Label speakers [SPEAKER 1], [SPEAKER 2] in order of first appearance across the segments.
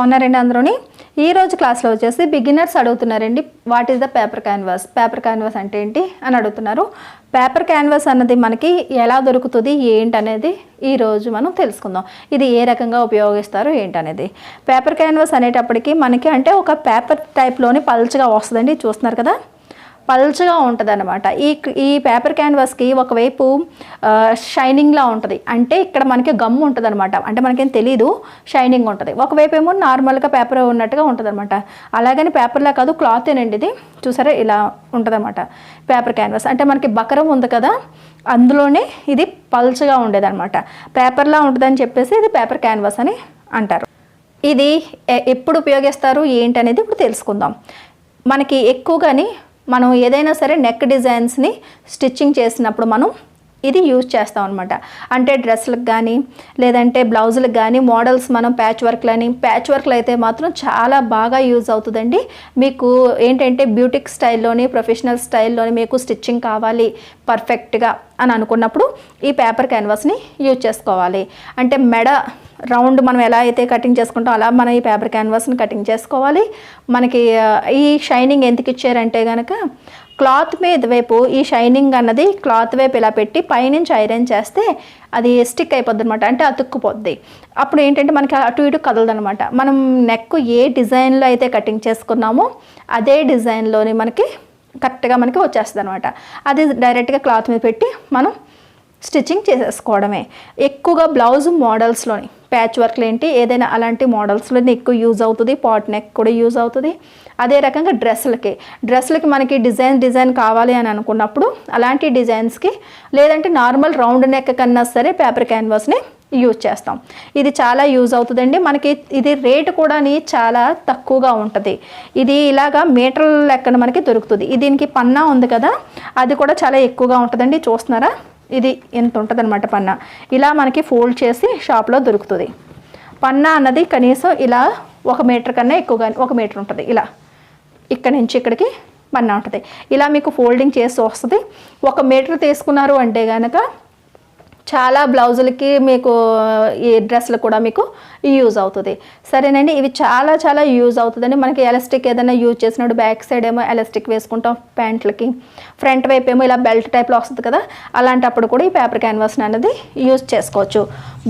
[SPEAKER 1] బాగున్నారండి అందరూని. ఈ రోజు క్లాస్లో వచ్చేసి బిగినర్స్ అడుగుతున్నారండి, what is the paper canvas, paper canvas అంటే ఏంటి అని అడుగుతున్నారు. పేపర్ క్యాన్వాస్ అన్నది మనకి ఎలా దొరుకుతుంది ఏంటి అనేది ఈరోజు మనం తెలుసుకుందాం. ఇది ఏ రకంగా ఉపయోగిస్తారు ఏంటనేది. పేపర్ క్యాన్వాస్ అనేటప్పటికి మనకి అంటే ఒక పేపర్ టైప్లోని పల్చగా వస్తుందండి, చూస్తున్నారు కదా, పల్చగా ఉంటుంది అనమాట. ఈ పేపర్ క్యాన్వాస్కి ఒకవైపు షైనింగ్లా ఉంటుంది, అంటే ఇక్కడ మనకి గమ్ ఉంటుంది అనమాట, అంటే మనకేం తెలీదు షైనింగ్ ఉంటుంది. ఒకవైపు ఏమో నార్మల్గా పేపర్ ఉన్నట్టుగా ఉంటుంది అనమాట. అలాగని పేపర్లా కాదు, క్లాతేనండి ఇది, చూసారా ఇలా ఉంటుంది అనమాట పేపర్ క్యాన్వాస్. అంటే మనకి బకరం ఉంది కదా, అందులోనే ఇది పల్చగా ఉండేది అనమాట. పేపర్లా ఉంటుందని చెప్పేసి ఇది పేపర్ క్యాన్వాస్ అని అంటారు. ఇది ఎప్పుడు ఉపయోగిస్తారు ఏంటనేది ఇప్పుడు తెలుసుకుందాం. మనకి ఎక్కువగాని మనం ఏదైనా సరే నెక్ డిజైన్స్ని స్టిచ్చింగ్ చేసినప్పుడు మనం ఇది యూజ్ చేస్తాం అనమాట. అంటే డ్రెస్లకు కానీ లేదంటే బ్లౌజులకు కానీ మోడల్స్ మనం ప్యాచ్ వర్క్లు అయితే మాత్రం చాలా బాగా యూజ్ అవుతుందండి. మీకు ఏంటంటే బ్యూటిక్ స్టైల్లోని ప్రొఫెషనల్ స్టైల్లోని మీకు స్టిచ్చింగ్ కావాలి పర్ఫెక్ట్గా అని అనుకున్నప్పుడు ఈ పేపర్ క్యాన్వాస్ని యూజ్ చేసుకోవాలి. అంటే మెడ రౌండ్ మనం ఎలా అయితే కటింగ్ చేసుకుంటాం అలా మనం ఈ పేపర్ క్యాన్వాస్ని కటింగ్ చేసుకోవాలి. మనకి ఈ షైనింగ్ ఎందుకు ఇచ్చారంటే కనుక క్లాత్ మీద వైపు ఈ షైనింగ్ అన్నది క్లాత్ వైపు ఇలా పెట్టి పైనుంచి ఐరన్ చేస్తే అది స్టిక్ అయిపోద్ది అనమాట, అంటే అతుక్కుపోద్ది. అప్పుడు ఏంటంటే మనకి అటు ఇటు కదలదనమాట. మనం నెక్ ఏ డిజైన్లో అయితే కటింగ్ చేసుకున్నామో అదే డిజైన్లోని మనకి కరెక్ట్గా మనకి వచ్చేస్తుంది అనమాట. అది డైరెక్ట్గా క్లాత్ మీద పెట్టి మనం స్టిచ్చింగ్ చేసేసుకోవడమే. ఎక్కువగా బ్లౌజ్ మోడల్స్లోని ప్యాచ్ వర్క్లు ఏంటి ఏదైనా అలాంటి మోడల్స్లోని ఎక్కువ యూజ్ అవుతుంది. పాట్ నెక్ కూడా యూజ్ అవుతుంది. అదే రకంగా డ్రెస్లకి మనకి డిజైన్ కావాలి అని అనుకున్నప్పుడు అలాంటి డిజైన్స్కి, లేదంటే నార్మల్ రౌండ్ నెక్ కన్నా సరే పేపర్ క్యాన్వాస్ని యూజ్ చేస్తాం. ఇది చాలా యూజ్ అవుతుందండి. మనకి ఇది రేటు కూడా చాలా తక్కువగా ఉంటుంది. ఇది ఇలాగా మీటర్ లెక్కన మనకి దొరుకుతుంది. దీనికి పన్నా ఉంది కదా, అది కూడా చాలా ఎక్కువగా ఉంటుందండి. చూస్తున్నారా, ఇది ఎంత ఉంటుంది అనమాట పన్నా. ఇలా మనకి ఫోల్డ్ చేసి షాప్లో దొరుకుతుంది. పన్నా అన్నది కనీసం ఇలా 1 మీటర్ కన్నా ఎక్కువగా 1 మీటర్ ఉంటుంది. ఇలా ఇక్కడ నుంచి ఇక్కడికి పన్నా ఉంటుంది. ఇలా మీకు ఫోల్డింగ్ చేసి వస్తుంది. 1 మీటర్ తీసుకున్నారు అంటే కనుక చాలా బ్లౌజులకి మీకు ఈ డ్రెస్లు కూడా మీకు యూజ్ అవుతుంది. సరేనండి, ఇవి చాలా యూజ్ అవుతుందండి. మనకి ఎలాస్టిక్ ఏదైనా యూజ్ చేసినప్పుడు బ్యాక్ సైడ్ ఏమో ఎలాస్టిక్ వేసుకుంటాం ప్యాంట్లకి, ఫ్రంట్ వైపు ఏమో ఇలా బెల్ట్ టైప్లో వస్తుంది కదా, అలాంటప్పుడు కూడా ఈ పేపర్ క్యాన్వాస్ అనేది యూజ్ చేసుకోవచ్చు.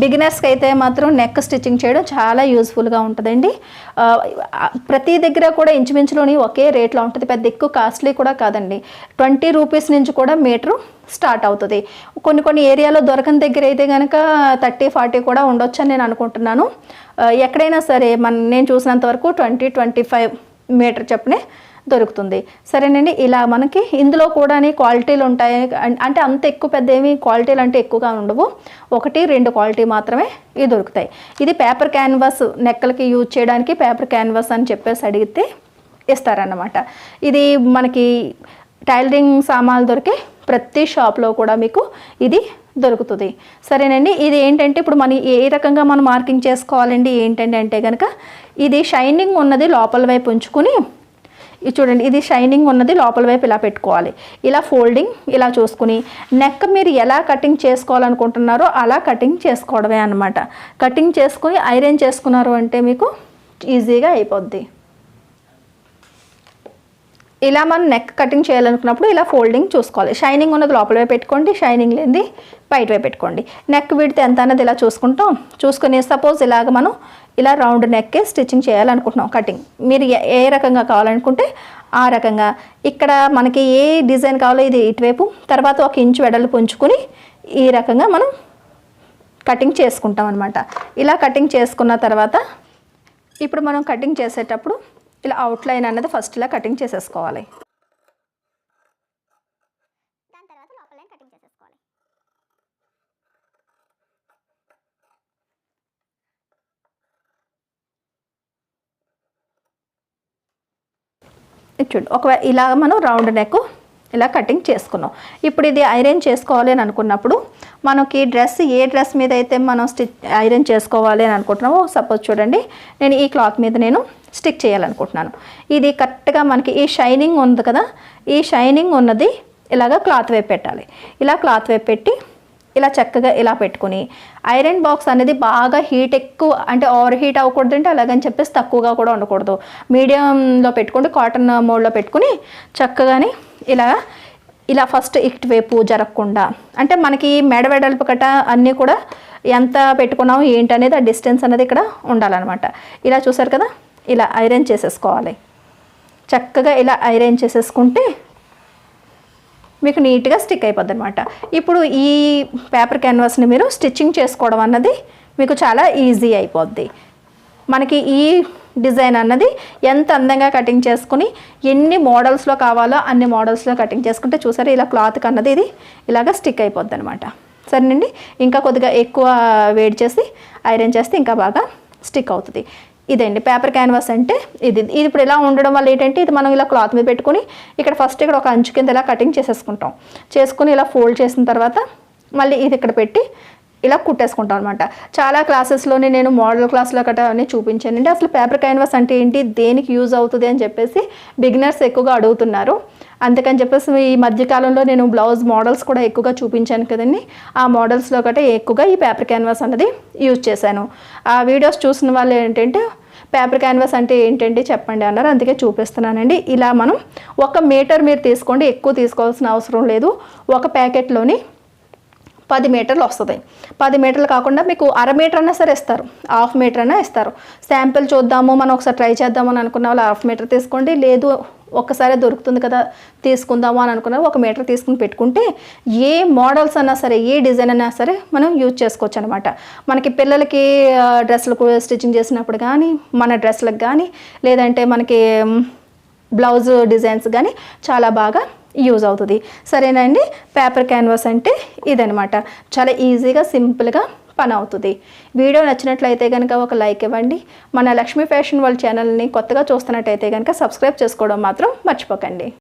[SPEAKER 1] బిగినర్స్కి అయితే మాత్రం నెక్ స్టిచ్చింగ్ చేయడం చాలా యూజ్ఫుల్గా ఉంటుందండి. ప్రతి దగ్గర కూడా ఇంచుమించులోని ఒకే రేట్లో ఉంటుంది, పెద్ద ఎక్కువ కాస్ట్లీ కూడా కాదండి. 20 రూపీస్ నుంచి కూడా మీటరు స్టార్ట్ అవుతుంది. కొన్ని ఏరియాలో దొరకని దగ్గర అయితే కనుక 30-40 కూడా ఉండొచ్చు అని నేను అనుకుంటున్నాను. ఎక్కడైనా సరే నేను చూసినంత వరకు 20-25 మీటర్ చొప్పునే దొరుకుతుంది. సరేనండి, ఇలా మనకి ఇందులో కూడా క్వాలిటీలు ఉంటాయి. అంటే అంత ఎక్కువ పెద్ద ఏమి క్వాలిటీలు అంటే ఎక్కువగా ఉండవు, 1-2 క్వాలిటీ మాత్రమే ఇవి దొరుకుతాయి. ఇది పేపర్ క్యాన్వాస్ నెక్కలకి యూజ్ చేయడానికి పేపర్ క్యాన్వాస్ అని చెప్పేసి అడిగితే ఇస్తారన్నమాట. ఇది మనకి టైలరింగ్ సామాన్లు దొరికే ప్రతి షాప్లో కూడా మీకు ఇది దొరుకుతుంది. సరేనండి, ఇది ఏంటంటే ఇప్పుడు మనం ఏ రకంగా మనం మార్కింగ్ చేసుకోవాలండి ఏంటంటే అంటే కనుక ఇది షైనింగ్ ఉన్నది లోపల వైపు ఉంచుకుని, ఇది చూడండి, ఇది షైనింగ్ ఉన్నది లోపల వైపు ఇలా పెట్టుకోవాలి. ఇలా ఫోల్డింగ్ ఇలా చూసుకుని నెక్ మీరు ఎలా కటింగ్ చేసుకోవాలనుకుంటున్నారో అలా కటింగ్ చేసుకోవడమే అనమాట. కటింగ్ చేసుకుని ఐరన్ చేసుకున్నారు అంటే మీకు ఈజీగా అయిపోద్ది. ఇలా మనం నెక్ కటింగ్ చేయాలనుకున్నప్పుడు ఇలా ఫోల్డింగ్ చూసుకోవాలి. షైనింగ్ ఉన్నది లోపల వైపు పెట్టుకోండి, షైనింగ్ లేనిది బయట వైపు పెట్టుకోండి. నెక్ విడ్త్ ఎంత అన్నది ఇలా చూసుకుని సపోజ్ ఇలాగ మనం ఇలా రౌండ్ నెక్కే స్టిచ్చింగ్ చేయాలనుకుంటున్నాం కటింగ్. మీరు ఏ రకంగా కావాలనుకుంటే ఆ రకంగా ఇక్కడ మనకి ఏ డిజైన్ కావాలో ఇది ఇటువైపు, తర్వాత 1 ఇంచు వెడల్పు ఉంచుకుని ఈ రకంగా మనం కటింగ్ చేసుకుంటాం అనమాట. ఇలా కటింగ్ చేసుకున్న తర్వాత ఇప్పుడు మనం కటింగ్ చేసేటప్పుడు ఇలా అవుట్లైన్ అన్నది ఫస్ట్ ఇలా కటింగ్ చేసేసుకోవాలి. దాని తర్వాత లోపల లైన్ కటింగ్ చేసేసుకోవాలి. చూడు, ఒకవేళ ఇలా మనం రౌండ్ నెక్ ఇలా కటింగ్ చేసుకున్నాం. ఇప్పుడు ఇది ఐరన్ చేసుకోవాలి అని అనుకున్నప్పుడు మనకి ఏ డ్రెస్ మీద అయితే మనం ఐరన్ చేసుకోవాలి అని అనుకుంటున్నామో, సపోజ్ చూడండి, నేను ఈ క్లాత్ మీద నేను స్టిక్ చేయాలనుకుంటున్నాను. ఇది కరెక్ట్గా మనకి ఈ షైనింగ్ ఉంది కదా, ఈ షైనింగ్ ఉన్నది ఇలాగ క్లాత్ వైపు పెట్టాలి. ఇలా క్లాత్ వైపు పెట్టి ఇలా చక్కగా ఇలా పెట్టుకుని ఐరన్ బాక్స్ అనేది బాగా హీట్ ఎక్కువ అంటే ఓవర్ హీట్ అవ్వకూడదు అంటే అలాగని చెప్పేసి తక్కువగా కూడా ఉండకూడదు, మీడియంలో పెట్టుకుంటే కాటన్ మోడ్లో పెట్టుకుని చక్కగాని ఇలా ఫస్ట్ ఇటువైపు జరగకుండా అంటే మనకి మెడ వెడల్పు కట్ట అన్నీ కూడా ఎంత పెట్టుకున్నాము ఏంటి అనేది ఆ డిస్టెన్స్ అనేది ఇక్కడ ఉండాలన్నమాట. ఇలా చూసారు కదా, ఇలా ఐరన్ చేసేసుకోవాలి. చక్కగా ఇలా ఐరన్ చేసేసుకుంటే మీకు నీట్గా స్టిక్ అయిపోద్ది అనమాట. ఇప్పుడు ఈ పేపర్ క్యాన్వాస్ని మీరు స్టిచ్చింగ్ చేసుకోవడం అన్నది మీకు చాలా ఈజీ అయిపోద్ది. మనకి ఈ డిజైన్ అన్నది ఎంత అందంగా కటింగ్ చేసుకుని ఎన్ని మోడల్స్లో కావాలో అన్ని మోడల్స్లో కటింగ్ చేసుకుంటే చూసారు ఇలా క్లాత్కి అన్నది ఇది ఇలాగ స్టిక్ అయిపోద్ది అనమాట. సరేనండి, ఇంకా కొద్దిగా ఎక్కువ వేడి చేసి ఐరన్ చేస్తే ఇంకా బాగా స్టిక్ అవుతుంది. ఇదండి పేపర్ క్యాన్వాస్ అంటే ఇది ఇప్పుడు ఇలా ఉండడం వల్ల ఏంటంటే ఇది మనం ఇలా క్లాత్ మీద పెట్టుకుని ఇక్కడ ఫస్ట్ ఇక్కడ ఒక అంచు కింద ఇలా కటింగ్ చేసుకుని ఇలా ఫోల్డ్ చేసిన తర్వాత మళ్ళీ ఇది ఇక్కడ పెట్టి ఇలా కుట్టేసుకుంటాం అనమాట. చాలా క్లాసెస్లోనే నేను మోడల్ క్లాస్లో గట్రా అన్నీ చూపించానండి. అసలు పేపర్ క్యాన్వాస్ అంటే ఏంటి, దేనికి యూజ్ అవుతుంది అని చెప్పేసి బిగినర్స్ ఎక్కువగా అడుగుతున్నారు. అందుకని చెప్పేసి ఈ మధ్యకాలంలో నేను బ్లౌజ్ మోడల్స్ కూడా ఎక్కువగా చూపించాను కదండి. ఆ మోడల్స్లో గట్రా ఎక్కువగా ఈ పేపర్ క్యాన్వాస్ అనేది యూజ్ చేశాను. ఆ వీడియోస్ చూసిన వాళ్ళు ఏంటంటే పేపర్ క్యాన్వాస్ అంటే ఏంటంటే చెప్పండి అన్నారు, అందుకే చూపిస్తున్నానండి. ఇలా మనం 1 మీటర్ మీరు తీసుకోండి, ఎక్కువ తీసుకోవాల్సిన అవసరం లేదు. ఒక ప్యాకెట్లోని 10 మీటర్లు వస్తుంది. 10 మీటర్లు కాకుండా మీకు 1/2 మీటర్ అన్నా సరే ఇస్తారు, 1/2 మీటర్ అయినా ఇస్తారు. శాంపిల్ చూద్దాము మనం ఒకసారి ట్రై చేద్దామని అనుకున్న వాళ్ళు 1/2 మీటర్ తీసుకోండి, లేదు ఒక్కసారి దొరుకుతుంది కదా తీసుకుందాము అని అనుకున్న 1 మీటర్ తీసుకుని పెట్టుకుంటే ఏ మోడల్స్ అన్నా సరే ఏ డిజైన్ అయినా సరే మనం యూజ్ చేసుకోవచ్చు అనమాట. మనకి పిల్లలకి డ్రెస్సులకు స్టిచ్చింగ్ చేసినప్పుడు కానీ మన డ్రెస్సులకు కానీ లేదంటే మనకి బ్లౌజ్ డిజైన్స్ కానీ చాలా బాగా యూజ్ అవుతుంది. సరేనండి, పేపర్ క్యాన్వాస్ అంటే ఇదనమాట. చాలా ఈజీగా సింపుల్గా పని అవుతుంది. వీడియో నచ్చినట్లయితే కనుక ఒక లైక్ ఇవ్వండి. మన లక్ష్మీ ఫ్యాషన్ వరల్డ్ ఛానల్ని కొత్తగా చూస్తున్నట్టయితే కనుక సబ్స్క్రైబ్ చేసుకోవడం మాత్రం మర్చిపోకండి.